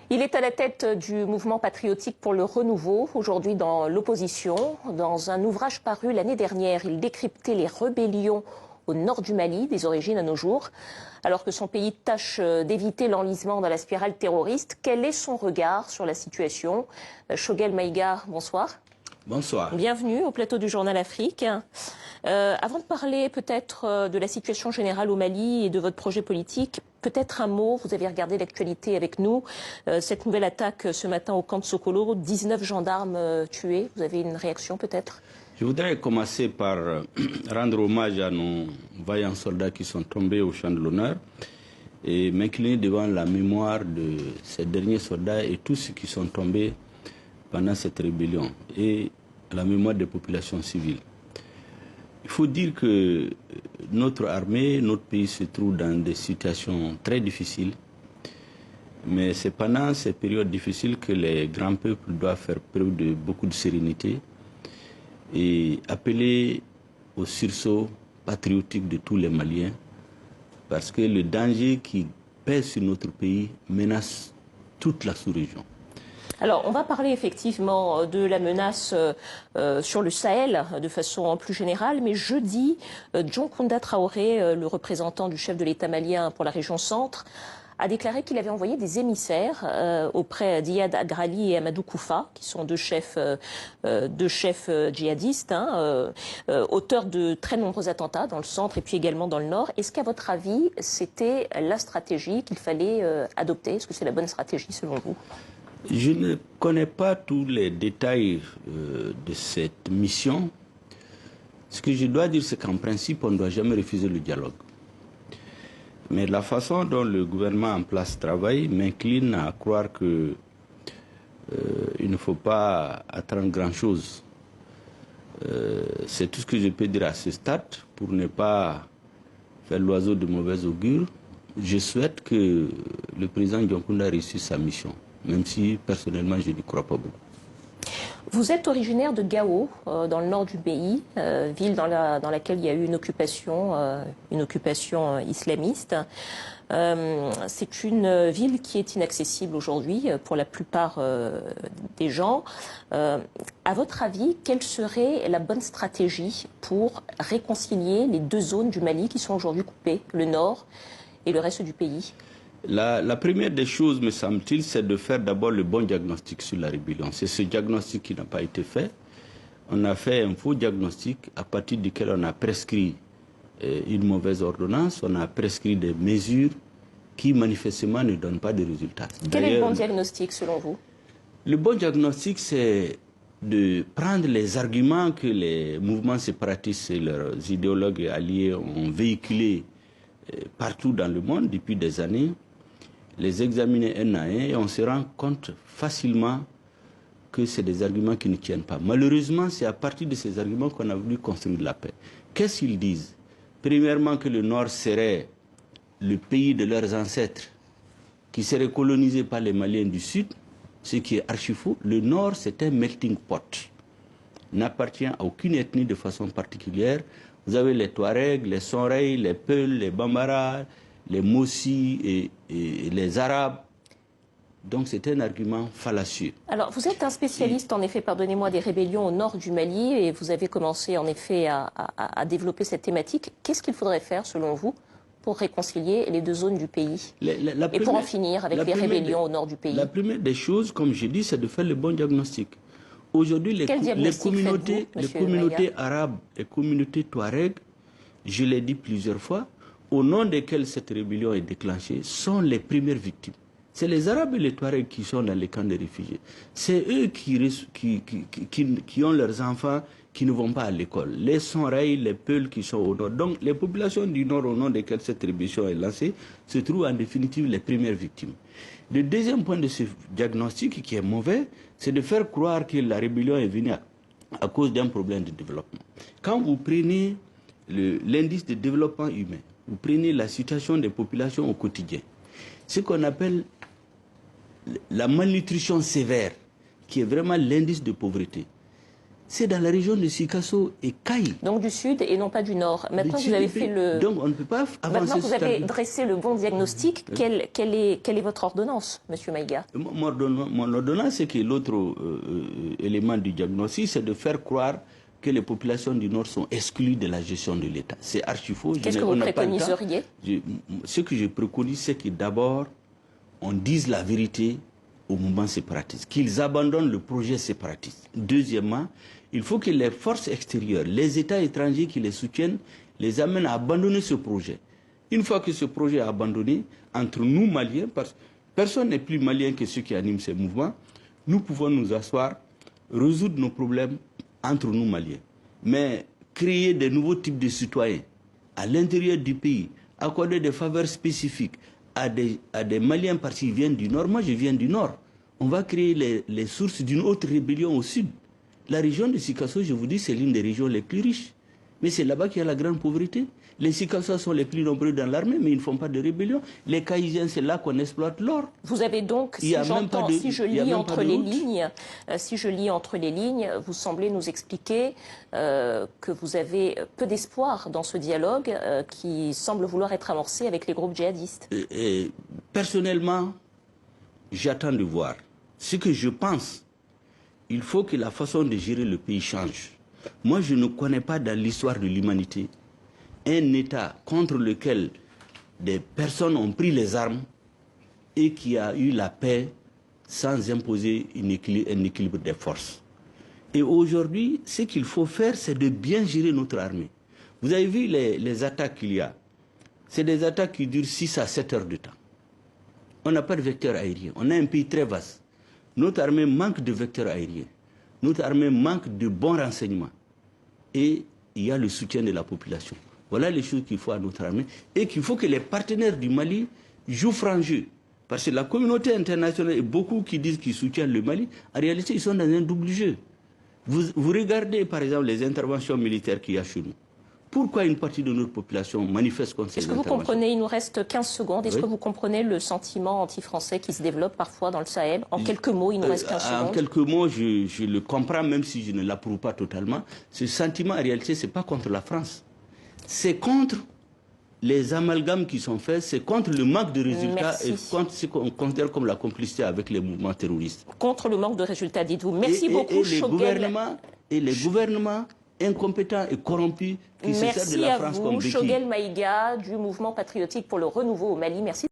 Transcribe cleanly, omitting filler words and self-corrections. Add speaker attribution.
Speaker 1: Il est à la tête du mouvement patriotique pour le renouveau, aujourd'hui dans l'opposition. Dans un ouvrage paru l'année dernière, il décryptait les rébellions au nord du Mali, des origines à nos jours. Alors que son pays tâche d'éviter l'enlisement dans la spirale terroriste, quel est son regard sur la situation? Choguel Maïga, bonsoir.
Speaker 2: Bonsoir.
Speaker 1: Bienvenue au plateau du Journal Afrique. Avant de parler peut-être de la situation générale au Mali et de votre projet politique, peut-être un mot, vous avez regardé l'actualité avec nous, cette nouvelle attaque ce matin au camp de Sokolo, 19 gendarmes tués, vous avez une réaction peut-être?
Speaker 2: Je voudrais commencer par rendre hommage à nos vaillants soldats qui sont tombés au champ de l'honneur et m'incliner devant la mémoire de ces derniers soldats et tous ceux qui sont tombés pendant cette rébellion et la mémoire des populations civiles. Il faut dire que notre armée, notre pays se trouve dans des situations très difficiles, mais c'est pendant ces périodes difficiles que les grands peuples doivent faire preuve de beaucoup de sérénité et appeler au sursaut patriotique de tous les Maliens, parce que le danger qui pèse sur notre pays menace toute la sous-région.
Speaker 1: Alors, on va parler effectivement de la menace sur le Sahel de façon plus générale, mais jeudi, John Kounda Traoré, le représentant du chef de l'État malien pour la région centre, a déclaré qu'il avait envoyé des émissaires auprès d'Iyad Agrali et Amadou Koufa, qui sont deux chefs djihadistes, auteurs de très nombreux attentats dans le centre et puis également dans le nord. Est-ce qu'à votre avis, c'était la stratégie qu'il fallait adopter? Est-ce que c'est la bonne stratégie selon vous?
Speaker 2: Je ne connais pas tous les détails de cette mission. Ce que je dois dire, c'est qu'en principe, on ne doit jamais refuser le dialogue. Mais la façon dont le gouvernement en place travaille m'incline à croire qu'il ne faut pas attendre grand-chose. C'est tout ce que je peux dire à ce stade pour ne pas faire l'oiseau de mauvais augure. Je souhaite que le président John Kounda réussisse sa mission, même si personnellement je n'y crois pas beaucoup.
Speaker 1: Vous êtes originaire de Gao, dans le nord du pays, ville dans laquelle il y a eu une occupation islamiste. C'est une ville qui est inaccessible aujourd'hui pour la plupart des gens. À votre avis, quelle serait la bonne stratégie pour réconcilier les deux zones du Mali qui sont aujourd'hui coupées, le nord et le reste du pays?
Speaker 2: La première des choses, me semble-t-il, c'est de faire d'abord le bon diagnostic sur la rébellion. C'est ce diagnostic qui n'a pas été fait. On a fait un faux diagnostic à partir duquel on a prescrit une mauvaise ordonnance, on a prescrit des mesures qui manifestement ne donnent pas de résultats.
Speaker 1: Quel est le bon diagnostic selon vous?
Speaker 2: Le bon diagnostic, c'est de prendre les arguments que les mouvements séparatistes et leurs idéologues alliés ont véhiculés partout dans le monde depuis des années, les examiner un à un et on se rend compte facilement que c'est des arguments qui ne tiennent pas. Malheureusement, c'est à partir de ces arguments qu'on a voulu construire la paix. Qu'est-ce qu'ils disent? Premièrement, que le Nord serait le pays de leurs ancêtres, qui serait colonisé par les Maliens du Sud, ce qui est archi faux. Le Nord, c'est un melting pot, n'appartient à aucune ethnie de façon particulière. Vous avez les Touaregs, les Sonrei, les Peuls, les Bambara, les Mossi et les Arabes. Donc c'est un argument fallacieux.
Speaker 1: Alors vous êtes un spécialiste en effet, pardonnez-moi, des rébellions au nord du Mali et vous avez commencé en effet à développer cette thématique. Qu'est-ce qu'il faudrait faire selon vous pour réconcilier les deux zones du pays et pour en finir avec les rébellions au nord du pays?
Speaker 2: La première des choses, comme je dis, c'est de faire le bon diagnostic. Aujourd'hui, les communautés arabes, les communautés touareg, je l'ai dit plusieurs fois, au nom desquelles cette rébellion est déclenchée, sont les premières victimes. C'est les Arabes et les Touaregs qui sont dans les camps de réfugiés. C'est eux qui ont leurs enfants qui ne vont pas à l'école. Les Sonrei, les Peuls qui sont au nord. Donc les populations du nord au nom desquelles cette rébellion est lancée se trouvent en définitive les premières victimes. Le deuxième point de ce diagnostic qui est mauvais, c'est de faire croire que la rébellion est venue à cause d'un problème de développement. Quand vous prenez l'indice de développement humain, vous prenez la situation des populations au quotidien, ce qu'on appelle la malnutrition sévère, qui est vraiment l'indice de pauvreté. c'est dans la région de Sikasso et Kaï.
Speaker 1: Donc du sud et non pas du nord. Maintenant, vous avez fait le...
Speaker 2: Donc on ne peut pas avancer.
Speaker 1: Maintenant, vous avez dressé le bon diagnostic. Quelle est votre ordonnance, Monsieur Maïga?
Speaker 2: Mon ordonnance, c'est que l'autre élément du diagnostic, c'est de faire croire que les populations du Nord sont exclues de la gestion de l'État. C'est archi faux.
Speaker 1: Qu'est-ce que vous préconiseriez?
Speaker 2: Ce que je préconise, c'est que d'abord, on dise la vérité au mouvement séparatiste, qu'ils abandonnent le projet séparatiste. Deuxièmement, il faut que les forces extérieures, les États étrangers qui les soutiennent, les amènent à abandonner ce projet. Une fois que ce projet est abandonné, entre nous Maliens, parce que personne n'est plus malien que ceux qui animent ces mouvements, nous pouvons nous asseoir, résoudre nos problèmes entre nous Maliens. Mais créer de nouveaux types de citoyens à l'intérieur du pays, accorder des faveurs spécifiques à des Maliens parce qu'ils viennent du Nord. Moi, je viens du Nord. On va créer les sources d'une autre rébellion au Sud. La région de Sikasso, je vous dis, c'est l'une des régions les plus riches. Mais c'est là-bas qu'il y a la grande pauvreté. Les Sikassois sont les plus nombreux dans l'armée, mais ils ne font pas de rébellion. Les Caïsiens, c'est là qu'on exploite l'or.
Speaker 1: Vous avez donc, si je lis entre les lignes, vous semblez nous expliquer que vous avez peu d'espoir dans ce dialogue qui semble vouloir être amorcé avec les groupes djihadistes.
Speaker 2: Personnellement, j'attends de voir. Ce que je pense, il faut que la façon de gérer le pays change. Moi, je ne connais pas dans l'histoire de l'humanité un État contre lequel des personnes ont pris les armes et qui a eu la paix sans imposer un équilibre des forces. Et aujourd'hui, ce qu'il faut faire, c'est de bien gérer notre armée. Vous avez vu les attaques qu'il y a. C'est des attaques qui durent 6 à 7 heures de temps. On n'a pas de vecteur aérien. On a un pays très vaste. Notre armée manque de vecteurs aériens. Notre armée manque de bons renseignements. Et il y a le soutien de la population. Voilà les choses qu'il faut à notre armée. Et qu'il faut que les partenaires du Mali jouent franc jeu. Parce que la communauté internationale et beaucoup qui disent qu'ils soutiennent le Mali, en réalité, ils sont dans un double jeu. Vous regardez, par exemple, les interventions militaires qu'il y a chez nous. Pourquoi une partie de notre population manifeste contre ces interventions?
Speaker 1: Est-ce que vous comprenez, il nous reste 15 secondes, est-ce que vous comprenez le sentiment anti-français qui se développe parfois dans le Sahel? En quelques mots, il nous reste 15 secondes.
Speaker 2: En quelques mots, je le comprends, même si je ne l'approuve pas totalement. Ce sentiment, en réalité, ce n'est pas contre la France. C'est contre les amalgames qui sont faits, c'est contre le manque de résultats et contre ce qu'on considère comme la complicité avec les mouvements terroristes.
Speaker 1: Contre le manque de résultats, dites-vous. Merci beaucoup,
Speaker 2: Choguel. Et les gouvernements incompétents et corrompus qui se servent de la France comme béquille.
Speaker 1: Merci à vous, Choguel Maïga, du mouvement patriotique pour le renouveau au Mali. Merci.